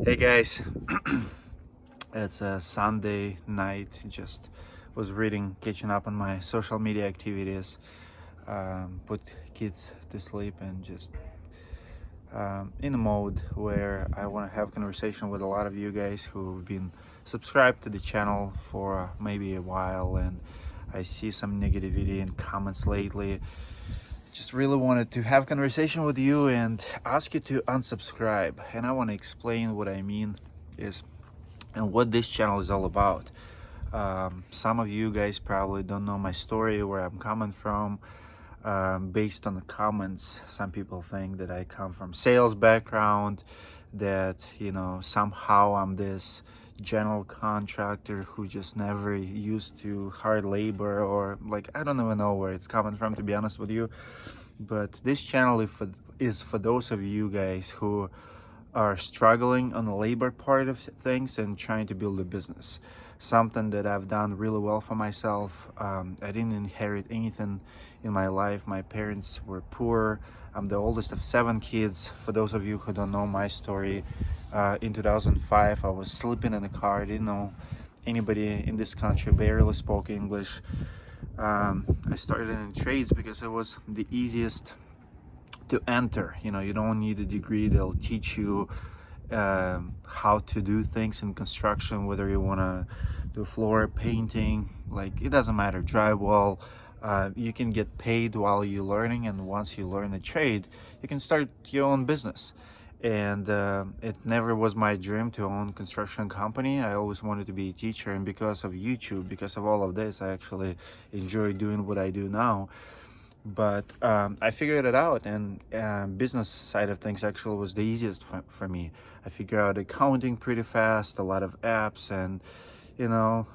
Hey guys, it's a Sunday night. Just was catching up on my social media activities, put kids to sleep, and just in a mode where I want to have conversation with a lot of you guys who've been subscribed to the channel for maybe a while, and I see some negativity in comments lately. Just really wanted to have conversation with you and ask you to unsubscribe, and I want to explain what I mean is and what this channel is all about. Some of you guys probably don't know my story, where I'm coming from. Based on the comments, some people think that I come from sales background, that somehow I'm this general contractor who just never used to hard labor, or like I don't even know where it's coming from, to be honest with you. But this channel is for those of you guys who are struggling on the labor part of things and trying to build a business. Something that I've done really well for myself. I didn't inherit anything in my life. My parents were poor. I'm the oldest of 7 kids. For those of you who don't know my story, in 2005 I was sleeping in a car. I didn't know anybody in this country, barely spoke English. I started in trades because it was the easiest to enter. You don't need a degree. They'll teach you how to do things in construction, whether you want to do floor painting, like it doesn't matter, drywall. You can get paid while you're learning, and once you learn a trade, you can start your own business. And it never was my dream to own a construction company. I always wanted to be a teacher, and because of YouTube, because of all of this, I actually enjoy doing what I do now. But I figured it out, and business side of things actually was the easiest for me. I figured out accounting pretty fast, a lot of apps, and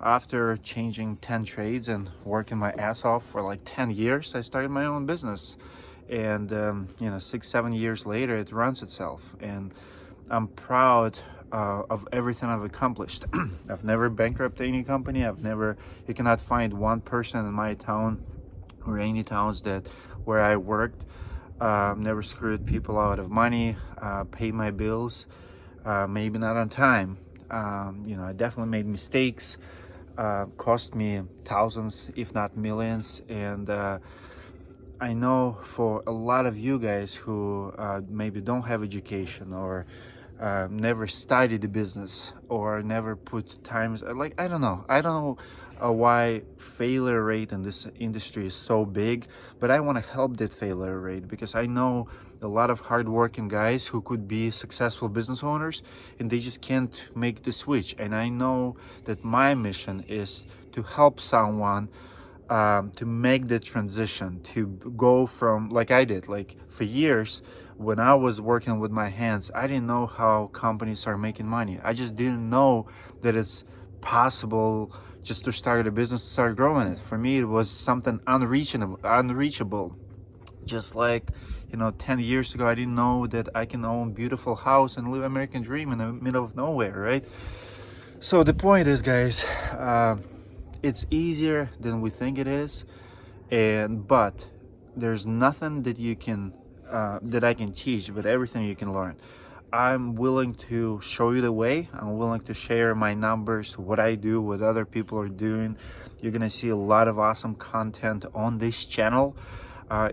after changing 10 trades and working my ass off for like 10 years, I started my own business. And 6-7 years later, it runs itself, and I'm proud of everything I've accomplished. I've never bankrupted any company. You cannot find one person in my town or any towns where I worked, never screwed people out of money, paid my bills, maybe not on time. I definitely made mistakes, cost me thousands, if not millions. And I know for a lot of you guys who maybe don't have education, or never studied the business, or never put times, like I don't know why failure rate in this industry is so big, but I want to help that failure rate, because I know a lot of hardworking guys who could be successful business owners, and they just can't make the switch. And I know that my mission is to help someone to make the transition, to go from, like I did, like for years when I was working with my hands, I didn't know how companies are making money. I just didn't know that it's possible just to start a business, to start growing it. For me, it was something unreachable. Just like 10 years ago, I didn't know that I can own a beautiful house and live American dream in the middle of nowhere, right? So the point is, guys, it's easier than we think it is, but there's nothing that you can that I can teach, but everything you can learn. I'm willing to show you the way. I'm willing to share my numbers, what I do, what other people are doing. You're gonna see a lot of awesome content on this channel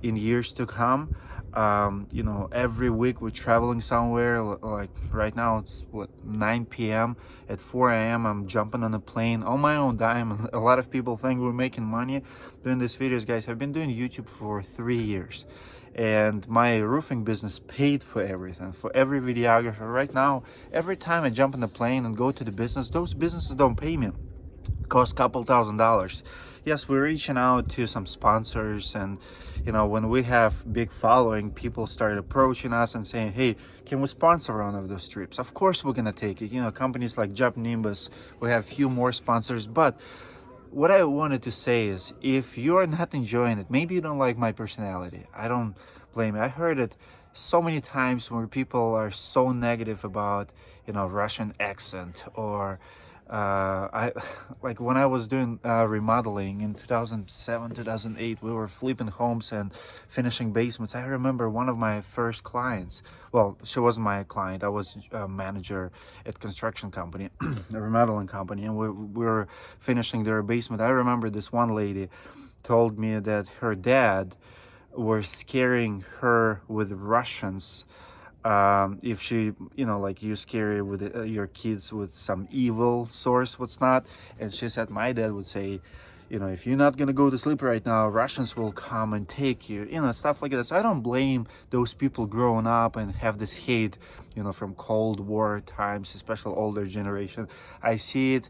in years to come. Every week we're traveling somewhere. Like right now it's 9 p.m. At 4 a.m. I'm jumping on a plane on my own dime. A lot of people think we're making money doing these videos. Guys, I've been doing YouTube for 3 years, and my roofing business paid for everything, for every videographer. Right now, every time I jump on the plane and go to the business, those businesses don't pay me. Cost a couple $1,000s. Yes, we're reaching out to some sponsors, and when we have big following, people start approaching us and saying, hey, can we sponsor one of those trips? Of course we're gonna take it. Companies like Job Nimbus, we have a few more sponsors. But what I wanted to say is, if you're not enjoying it, maybe you don't like my personality, I don't blame you. I heard it so many times where people are so negative about Russian accent, or I like when I was doing remodeling in 2007, 2008, we were flipping homes and finishing basements. I remember one of my first clients. Well, she wasn't my client. I was a manager at construction company, a remodeling company, and we were finishing their basement. I remember this one lady told me that her dad were scaring her with Russians. If she, like you scare with your kids with some evil source, what's not. And she said my dad would say, if you're not gonna go to sleep right now, Russians will come and take you, stuff like that. So I don't blame those people growing up and have this hate, from Cold War times, especially older generation. I see it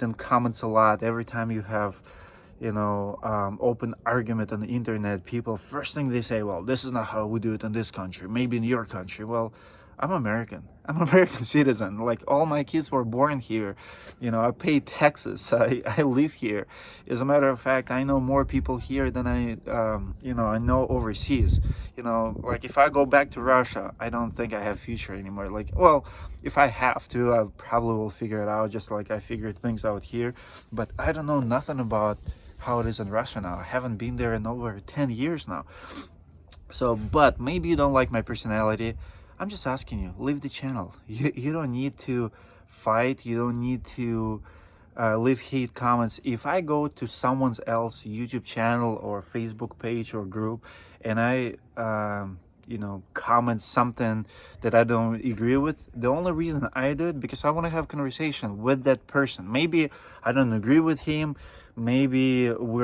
in comments a lot. Every time you have open argument on the internet, people, first thing they say, well, this is not how we do it in this country, maybe in your country. Well, I'm American. I'm an American citizen. Like, all my kids were born here. I pay taxes. I live here. As a matter of fact, I know more people here than I know overseas. Like, if I go back to Russia, I don't think I have future anymore. Like, well, if I have to, I probably will figure it out, just like I figured things out here. But I don't know nothing about how it is in Russia now. I haven't been there in over 10 years now. So, but maybe you don't like my personality. I'm just asking you, leave the channel. You don't need to fight. You don't need to leave hate comments. If I go to someone else YouTube channel or Facebook page or group and I comment something that I don't agree with, the only reason I do it because I want to have conversation with that person. Maybe I don't agree with him, maybe we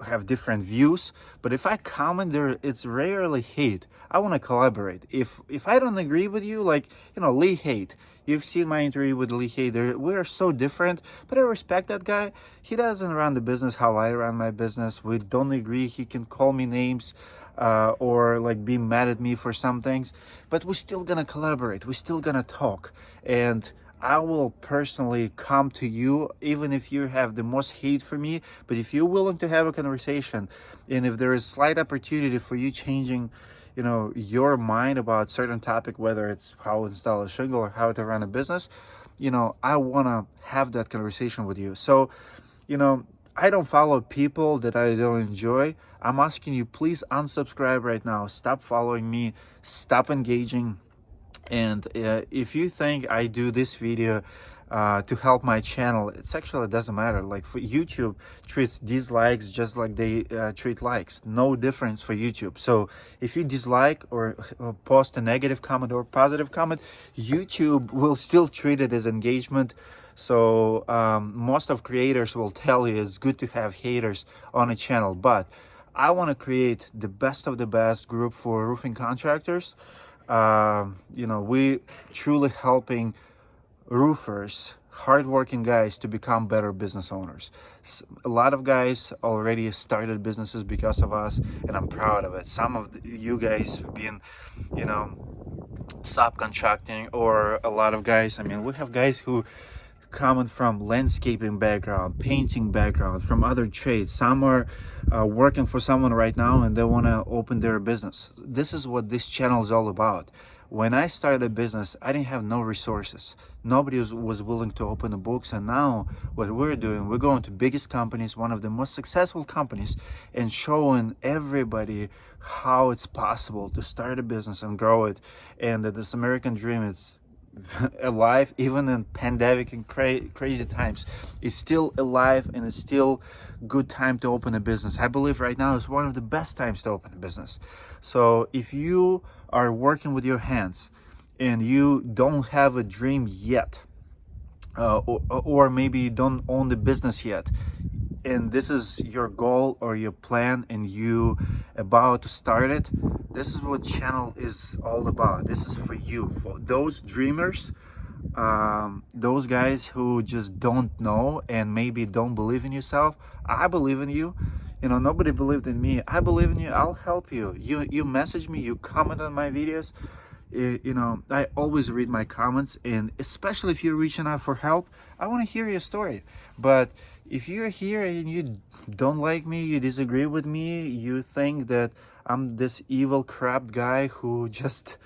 have different views, but if I comment there, it's rarely hate. I want to collaborate. If I don't agree with you, like Lee Hate, you've seen my interview with Lee Hate. We are so different, but I respect that guy. He doesn't run the business how I run my business. We don't agree. He can call me names or like be mad at me for some things, but we're still gonna collaborate. We're still gonna talk, and I will personally come to you even if you have the most hate for me. But if you're willing to have a conversation, and if there is slight opportunity for you changing your mind about certain topic, whether it's how to install a shingle or how to run a business, I want to have that conversation with you. So I don't follow people that I don't enjoy. I'm asking you, please unsubscribe right now. Stop following me. Stop engaging. And if you think I do this video to help my channel, it doesn't matter. Like, for YouTube treats dislikes just like they treat likes. No difference for YouTube. So if you dislike or post a negative comment or positive comment, YouTube will still treat it as engagement. So most of creators will tell you it's good to have haters on a channel, but I want to create the best of the best group for roofing contractors. We truly helping roofers, hardworking guys, to become better business owners. A lot of guys already started businesses because of us, and I'm proud of it. Some of you guys have been, subcontracting, or a lot of guys. I mean, we have guys who coming from landscaping background, painting background, from other trades. Some are working for someone right now and they want to open their business. This is what this channel is all about. When I started a business, I didn't have no resources. Nobody was willing to open the books. And now what we're doing, we're going to biggest companies, one of the most successful companies, and showing everybody how it's possible to start a business and grow it. And that this American dream is alive, even in pandemic and crazy times. It's still alive, and it's still good time to open a business. I believe right now is one of the best times to open a business. So if you are working with your hands and you don't have a dream yet, or maybe you don't own the business yet, and this is your goal or your plan and you about to start it, this is what channel is all about. This is for you, for those dreamers, those guys who just don't know and maybe don't believe in yourself. I believe in you. Nobody believed in me. I believe in you. I'll help you. You message me, you comment on my videos. I always read my comments, and especially if you're reaching out for help, I want to hear your story. But if you're here and you don't like me, you disagree with me, you think that I'm this evil crap guy who just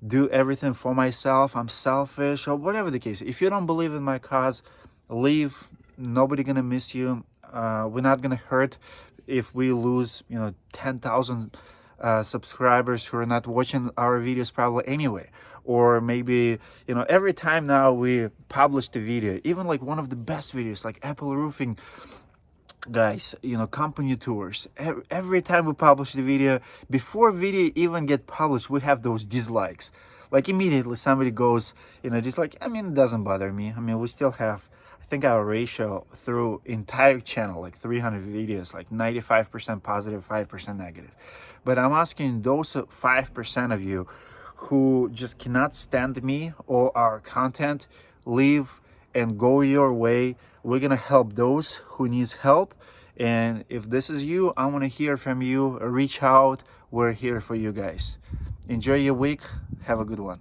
do everything for myself, I'm selfish, or whatever the case, if you don't believe in my cause, leave. Nobody gonna miss you. We're not gonna hurt if we lose 10,000 subscribers who are not watching our videos probably anyway. Or maybe every time now we publish the video, even like one of the best videos like Apple roofing guys, company tours, every time we publish the video, before video even get published, we have those dislikes. Like immediately somebody goes, just like, it doesn't bother me. We still have, I think our ratio through entire channel, like 300 videos, like 95% positive, 5% negative. But I'm asking those 5% of you who just cannot stand me or our content, leave and go your way. We're gonna help those who needs help. And if this is you, I want to hear from you. Reach out. We're here for you guys. Enjoy your week. Have a good one.